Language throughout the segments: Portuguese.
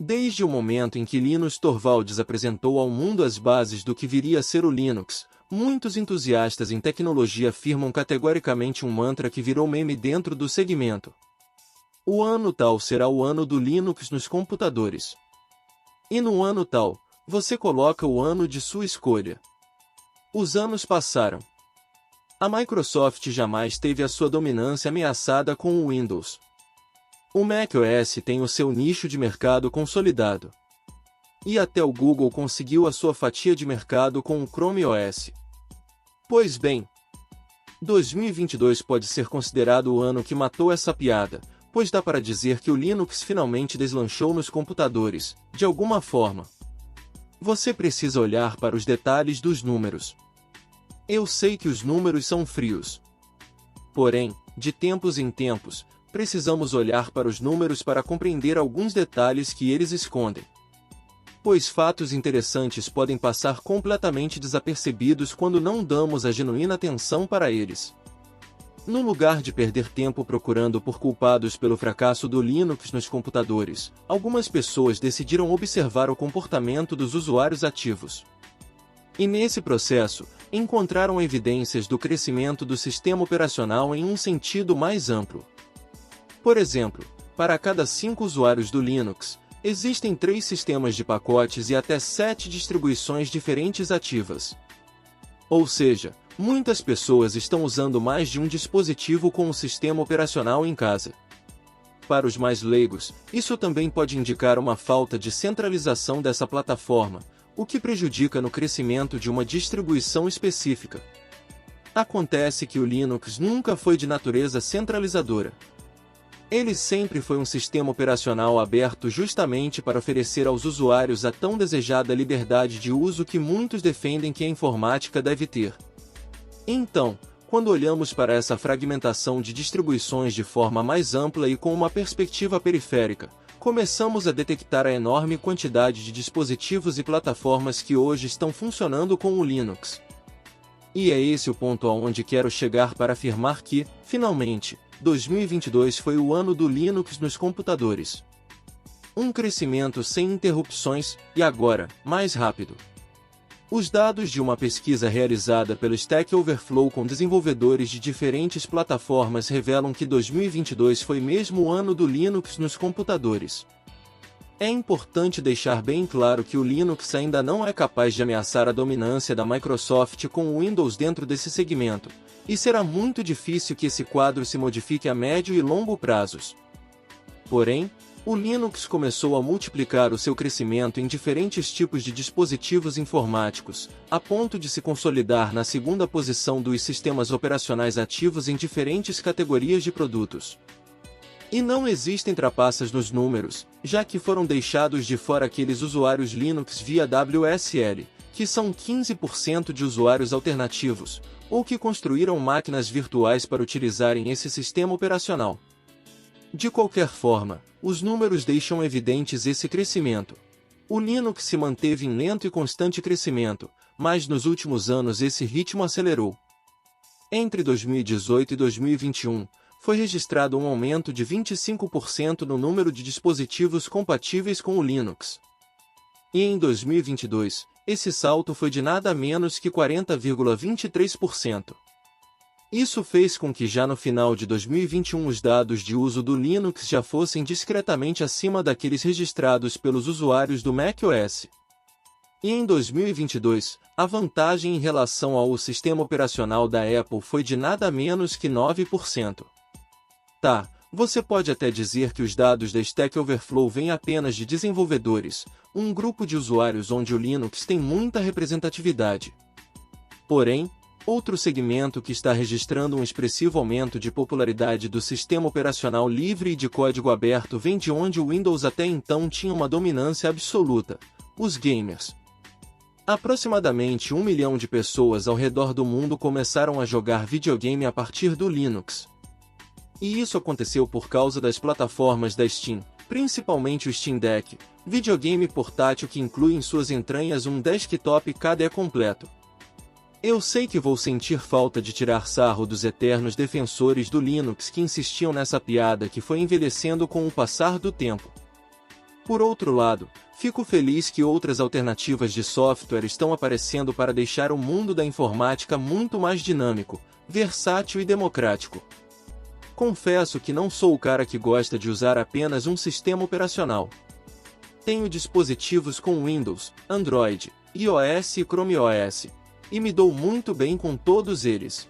Desde o momento em que Linus Torvalds apresentou ao mundo as bases do que viria a ser o Linux, muitos entusiastas em tecnologia afirmam categoricamente um mantra que virou meme dentro do segmento. O ano tal será o ano do Linux nos computadores. E no ano tal, você coloca o ano de sua escolha. Os anos passaram. A Microsoft jamais teve a sua dominância ameaçada com o Windows. O macOS tem o seu nicho de mercado consolidado. E até o Google conseguiu a sua fatia de mercado com o Chrome OS. Pois bem, 2022 pode ser considerado o ano que matou essa piada, pois dá para dizer que o Linux finalmente deslanchou nos computadores, de alguma forma. Você precisa olhar para os detalhes dos números. Eu sei que os números são frios. Porém, de tempos em tempos, precisamos olhar para os números para compreender alguns detalhes que eles escondem. Pois fatos interessantes podem passar completamente desapercebidos quando não damos a genuína atenção para eles. No lugar de perder tempo procurando por culpados pelo fracasso do Linux nos computadores, algumas pessoas decidiram observar o comportamento dos usuários ativos. E nesse processo, encontraram evidências do crescimento do sistema operacional em um sentido mais amplo. Por exemplo, para cada 5 usuários do Linux, existem 3 sistemas de pacotes e até 7 distribuições diferentes ativas. Ou seja, muitas pessoas estão usando mais de um dispositivo com o sistema operacional em casa. Para os mais leigos, isso também pode indicar uma falta de centralização dessa plataforma, o que prejudica no crescimento de uma distribuição específica. Acontece que o Linux nunca foi de natureza centralizadora. Ele sempre foi um sistema operacional aberto justamente para oferecer aos usuários a tão desejada liberdade de uso que muitos defendem que a informática deve ter. Então, quando olhamos para essa fragmentação de distribuições de forma mais ampla e com uma perspectiva periférica, começamos a detectar a enorme quantidade de dispositivos e plataformas que hoje estão funcionando com o Linux. E é esse o ponto aonde quero chegar para afirmar que, finalmente, 2022 foi o ano do Linux nos computadores. Um crescimento sem interrupções, e agora, mais rápido. Os dados de uma pesquisa realizada pelo Stack Overflow com desenvolvedores de diferentes plataformas revelam que 2022 foi mesmo o ano do Linux nos computadores. É importante deixar bem claro que o Linux ainda não é capaz de ameaçar a dominância da Microsoft com o Windows dentro desse segmento, e será muito difícil que esse quadro se modifique a médio e longo prazos. Porém, o Linux começou a multiplicar o seu crescimento em diferentes tipos de dispositivos informáticos, a ponto de se consolidar na segunda posição dos sistemas operacionais ativos em diferentes categorias de produtos. E não existem trapaças nos números, já que foram deixados de fora aqueles usuários Linux via WSL, que são 15% de usuários alternativos, ou que construíram máquinas virtuais para utilizarem esse sistema operacional. De qualquer forma, os números deixam evidentes esse crescimento. O Linux se manteve em lento e constante crescimento, mas nos últimos anos esse ritmo acelerou. Entre 2018 e 2021, foi registrado um aumento de 25% no número de dispositivos compatíveis com o Linux. E em 2022, esse salto foi de nada menos que 40,23%. Isso fez com que já no final de 2021 os dados de uso do Linux já fossem discretamente acima daqueles registrados pelos usuários do macOS. E em 2022, a vantagem em relação ao sistema operacional da Apple foi de nada menos que 9%. Tá, você pode até dizer que os dados da Stack Overflow vêm apenas de desenvolvedores, um grupo de usuários onde o Linux tem muita representatividade. Porém, outro segmento que está registrando um expressivo aumento de popularidade do sistema operacional livre e de código aberto vem de onde o Windows até então tinha uma dominância absoluta: os gamers. Aproximadamente 1 milhão de pessoas ao redor do mundo começaram a jogar videogame a partir do Linux. E isso aconteceu por causa das plataformas da Steam, principalmente o Steam Deck, videogame portátil que inclui em suas entranhas um desktop KDE completo. Eu sei que vou sentir falta de tirar sarro dos eternos defensores do Linux que insistiam nessa piada que foi envelhecendo com o passar do tempo. Por outro lado, fico feliz que outras alternativas de software estão aparecendo para deixar o mundo da informática muito mais dinâmico, versátil e democrático. Confesso que não sou o cara que gosta de usar apenas um sistema operacional. Tenho dispositivos com Windows, Android, iOS e Chrome OS, e me dou muito bem com todos eles.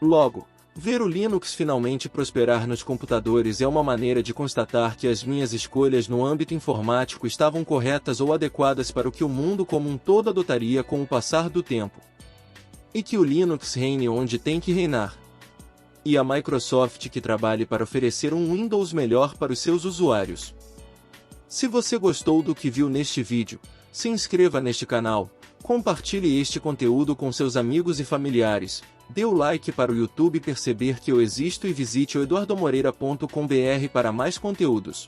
Logo, ver o Linux finalmente prosperar nos computadores é uma maneira de constatar que as minhas escolhas no âmbito informático estavam corretas ou adequadas para o que o mundo como um todo adotaria com o passar do tempo. E que o Linux reine onde tem que reinar. E a Microsoft que trabalhe para oferecer um Windows melhor para os seus usuários. Se você gostou do que viu neste vídeo, se inscreva neste canal, compartilhe este conteúdo com seus amigos e familiares, dê o like para o YouTube perceber que eu existo e visite o eduardomoreira.com.br para mais conteúdos.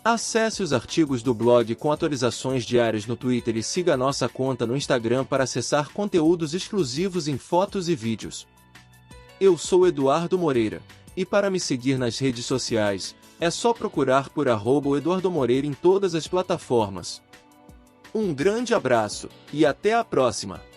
Acesse os artigos do blog com atualizações diárias no Twitter e siga a nossa conta no Instagram para acessar conteúdos exclusivos em fotos e vídeos. Eu sou Eduardo Moreira, e para me seguir nas redes sociais, é só procurar por @eduardomoreira em todas as plataformas. Um grande abraço, e até a próxima!